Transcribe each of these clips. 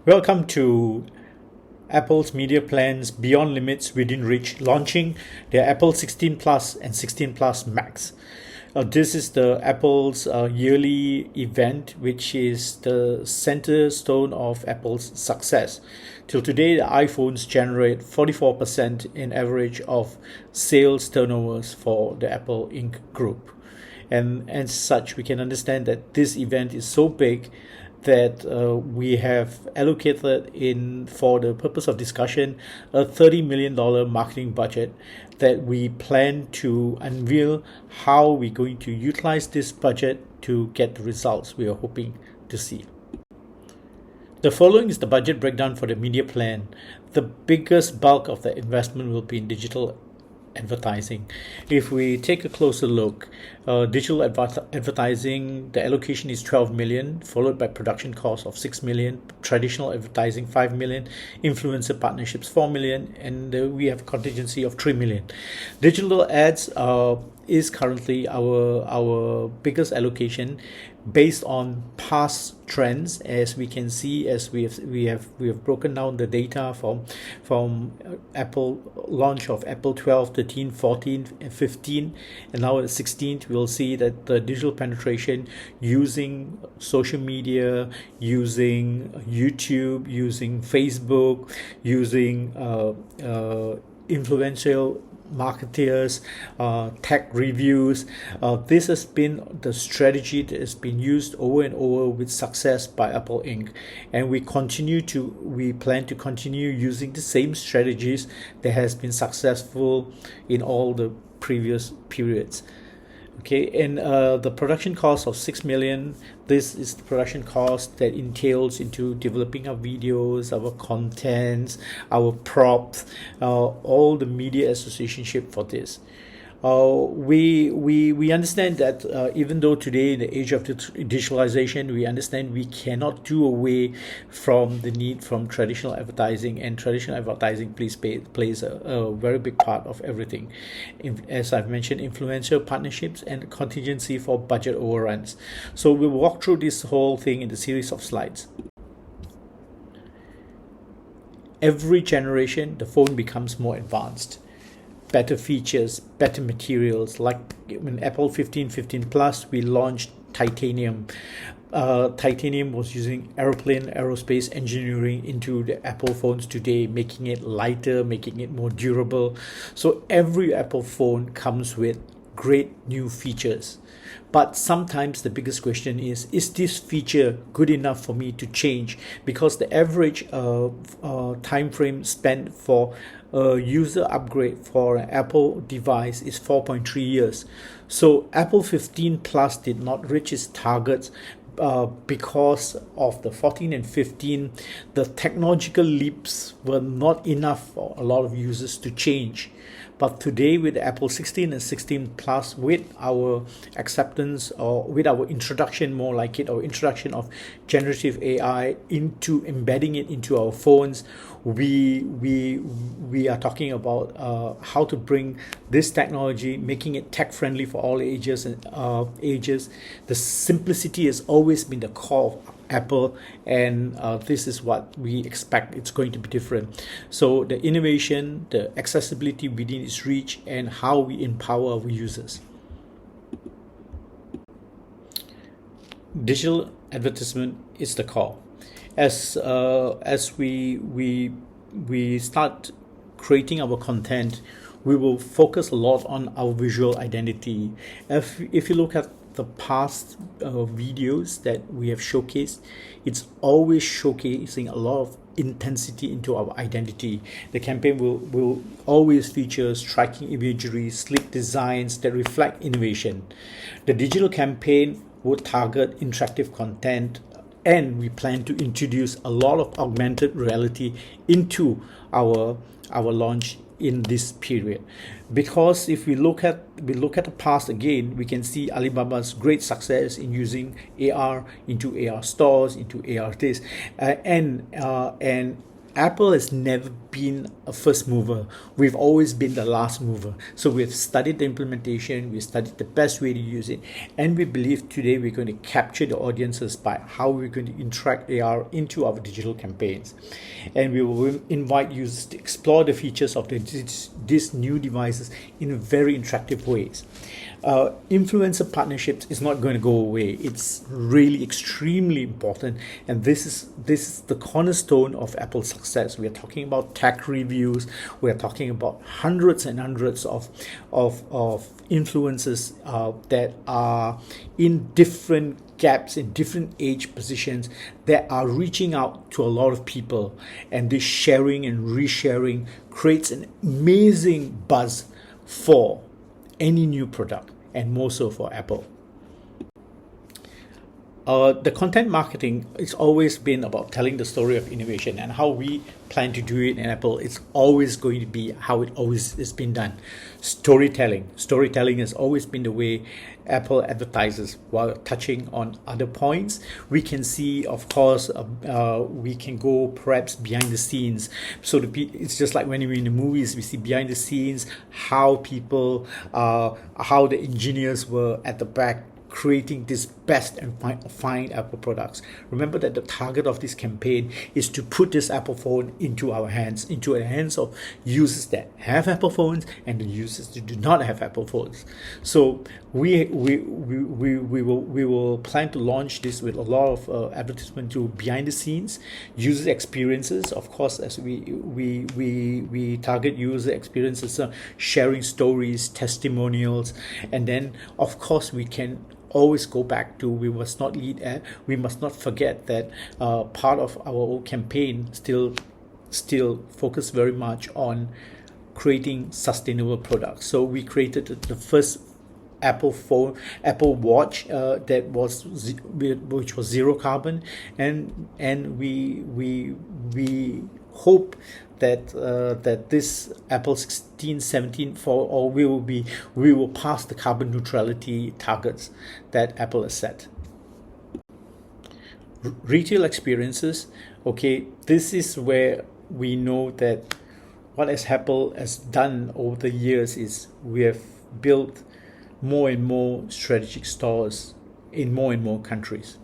Welcome to Apple's media plans Beyond Limits Within Reach, launching their Apple 16 Plus and 16 Plus Max. This is the Apple's yearly event, which is the center stone of Apple's success. Till today, the iPhones generate 44% in average of sales turnovers for the Apple Inc. group. And as such, we can understand that this event is so big that we have allocated in for the purpose of discussion a $30 million marketing budget that we plan to unveil how we're going to utilize this budget to get the results we are hoping to see. The following is the budget breakdown for the media plan. The biggest bulk of the investment will be in digital advertising. If we take a closer look, digital advertising, the allocation is 12 million, followed by production costs of 6 million, traditional advertising 5 million, influencer partnerships 4 million, and we have a contingency of 3 million. Digital ads is currently our biggest allocation based on past trends. As we can see, as we have broken down the data from Apple launch of Apple 12, 13, 14 and 15, and now at 16th, we'll see that the digital penetration using social media, using YouTube, using Facebook, using influential marketeers, tech reviews. This has been the strategy that has been used over and over with success by Apple Inc. And we plan to continue using the same strategies that has been successful in all the previous periods. Okay, and the production cost of 6 million, this is the production cost that entails into developing our videos, our contents, our props, all the media associationship for this. We understand that even though today in the age of digitalization, we understand we cannot do away from the need from traditional advertising, and traditional advertising plays a very big part of everything. As I've mentioned, influential partnerships and contingency for budget overruns. So we'll walk through this whole thing in the series of slides. Every generation, the phone becomes more advanced. Better features, better materials. Like when Apple 15, 15 Plus, we launched titanium. Titanium was using aerospace engineering into the Apple phones today, making it lighter, making it more durable. So every Apple phone comes with great new features. But sometimes the biggest question is this feature good enough for me to change? Because the average time frame spent for a user upgrade for an Apple device is 4.3 years. So Apple 15 Plus did not reach its targets because of the 14 and 15. The technological leaps were not enough for a lot of users to change. But today with Apple 16 and 16 Plus, with our acceptance or with our introduction, more like it, our introduction of generative AI into embedding it into our phones, we are talking about how to bring this technology, making it tech friendly for all ages and ages. The simplicity has always been the core of Apple, and this is what we expect it's going to be different. So the innovation, the accessibility within its reach, and how we empower our users. Digital advertisement is the core. As we start creating our content, we will focus a lot on our visual identity. If you look at the past videos that we have showcased, it's always showcasing a lot of intensity into our identity. The campaign will always feature striking imagery, sleek designs that reflect innovation. The digital campaign would target interactive content, and we plan to introduce a lot of augmented reality into our launch in this period. Because if we look at the past again, we can see Alibaba's great success in using AR into AR stores, into AR this, and Apple has never been a first mover. We've always been the last mover. So we've studied the implementation, we've studied the best way to use it, and we believe today we're going to capture the audiences by how we're going to interact AR into our digital campaigns. And we will invite users to explore the features of these new devices in very interactive ways. Influencer partnerships is not going to go away. It's really extremely important, and this is the cornerstone of Apple's success. We are talking about tech reviews. We are talking about hundreds and hundreds of influencers that are in different gaps, in different age positions, that are reaching out to a lot of people, and this sharing and resharing creates an amazing buzz for any new product, and more so for Apple. The content marketing, it's always been about telling the story of innovation, and how we plan to do it in Apple. It's always going to be how it always has been done. Storytelling has always been the way Apple advertises. While touching on other points, we can see, of course, we can go perhaps behind the scenes. So it's just like when we're in the movies, we see behind the scenes how people, how the engineers were at the back creating this best and fine Apple products. Remember that the target of this campaign is to put this Apple phone into the hands of users that have Apple phones and the users that do not have Apple phones. So we will plan to launch this with a lot of advertisement to behind the scenes, user experiences. Of course, as we target user experiences, sharing stories, testimonials, and then of course we can always go back to, we must not forget that part of our whole campaign still focus very much on creating sustainable products. So we created the first Apple Watch which was zero carbon, and we hope that this Apple 16, 17 we will pass the carbon neutrality targets that Apple has set. Retail experiences, okay, this is where we know that what Apple has done over the years is we have built more and more strategic stores in more and more countries.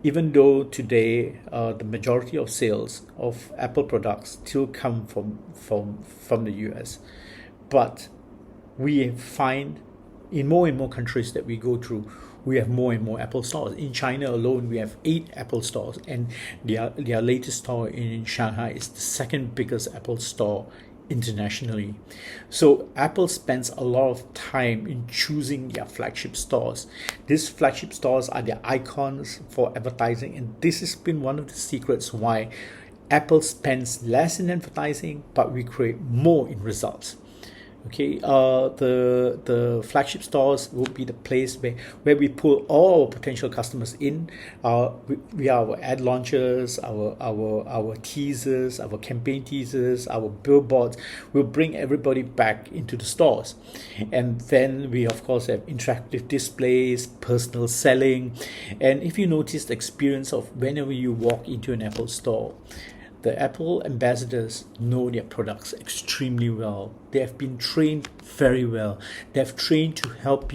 Even though today the majority of sales of Apple products still come from the US, but we find in more and more countries that we go through, we have more and more Apple stores. In China alone, we have 8 Apple stores, and their latest store in Shanghai is the second biggest Apple store internationally. So Apple spends a lot of time in choosing their flagship stores. These flagship stores are their icons for advertising, and this has been one of the secrets why Apple spends less in advertising, but we create more in results. Okay, the flagship stores will be the place where we pull all our potential customers in. We are our ad launchers, our teasers, our campaign teasers, our billboards. We'll bring everybody back into the stores, and then we of course have interactive displays, personal selling, and if you notice the experience of whenever you walk into an Apple store, the Apple ambassadors know their products extremely well. They have been trained very well. They have trained to help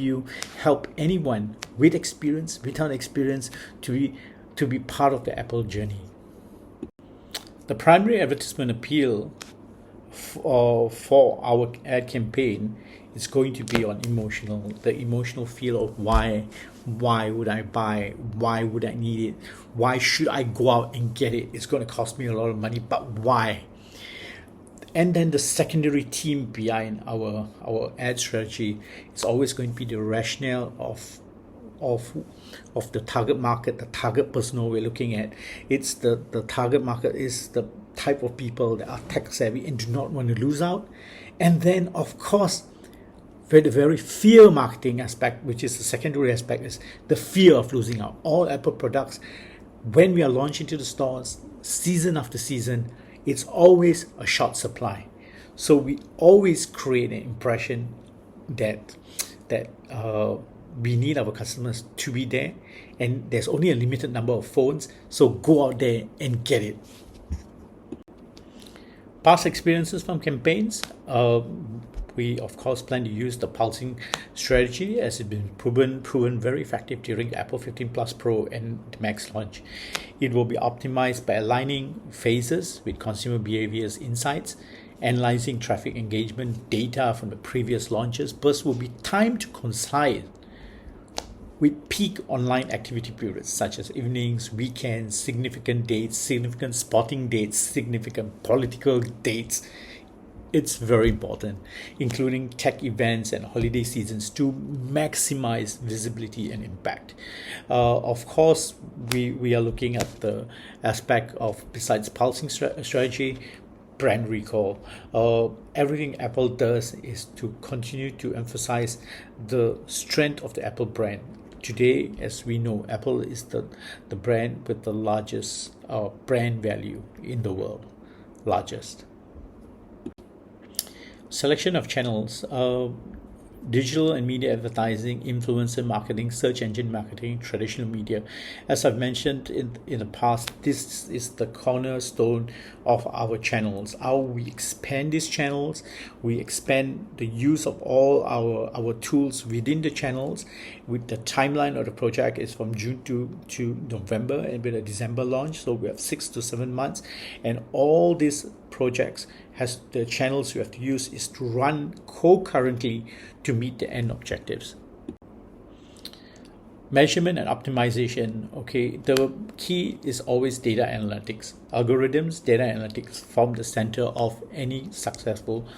anyone with experience, without experience, to be part of the Apple journey. The primary advertisement appeal for our ad campaign is going to be on the emotional feel of why would I buy, why would I need it, why should I go out and get it, it's going to cost me a lot of money, but why? And then the secondary theme behind our ad strategy is always going to be the rationale of the target market, the target persona we're looking at. It's the target market is the type of people that are tech savvy and do not want to lose out. And then of course, the very fear marketing aspect, which is the secondary aspect, is the fear of losing out. All Apple products, when we are launched into the stores, season after season, it's always a short supply. So we always create an impression that we need our customers to be there, and there's only a limited number of phones, so go out there and get it. Past experiences from campaigns, we of course plan to use the pulsing strategy as it's been proven very effective during the Apple 15 Plus Pro and the Max launch. It will be optimized by aligning phases with consumer behaviors insights, analyzing traffic engagement data from the previous launches. Bursts will be timed to coincide with peak online activity periods such as evenings, weekends, significant dates, significant sporting dates, significant political dates. It's very important, including tech events and holiday seasons, to maximize visibility and impact. Of course, we are looking at the aspect of, besides pulsing strategy, brand recall. Everything Apple does is to continue to emphasize the strength of the Apple brand. Today, as we know, Apple is the brand with the largest brand value in the world. Largest. Selection of channels. Digital and media advertising, influencer marketing, search engine marketing, traditional media. As I've mentioned in the past, this is the cornerstone of our channels. How we expand these channels, we expand the use of all our tools within the channels. With the timeline of the project is from June to November, and with a December launch, so we have 6 to 7 months, and all these projects has the channels we have to use is to run concurrently to meet the end objectives. Measurement and optimization. Okay, the key is always data analytics. Algorithms, data analytics form the center of any successful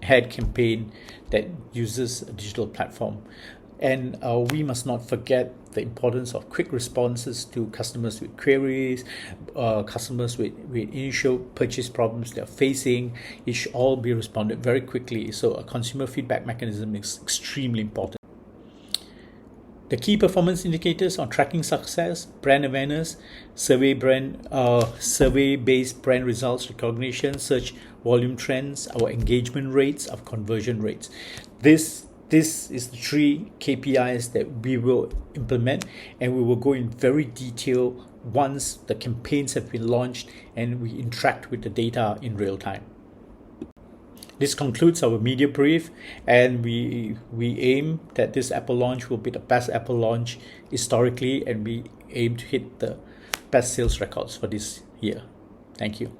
ad campaign that uses a digital platform. And we must not forget the importance of quick responses to customers with queries, customers with initial purchase problems they're facing. It should all be responded very quickly. So a consumer feedback mechanism is extremely important. The key performance indicators on tracking success: brand awareness, survey-based brand results recognition, search volume trends, our engagement rates, our conversion rates. This is the 3 KPIs that we will implement, and we will go in very detail once the campaigns have been launched and we interact with the data in real time. This concludes our media brief, and we aim that this Apple launch will be the best Apple launch historically, and we aim to hit the best sales records for this year. Thank you.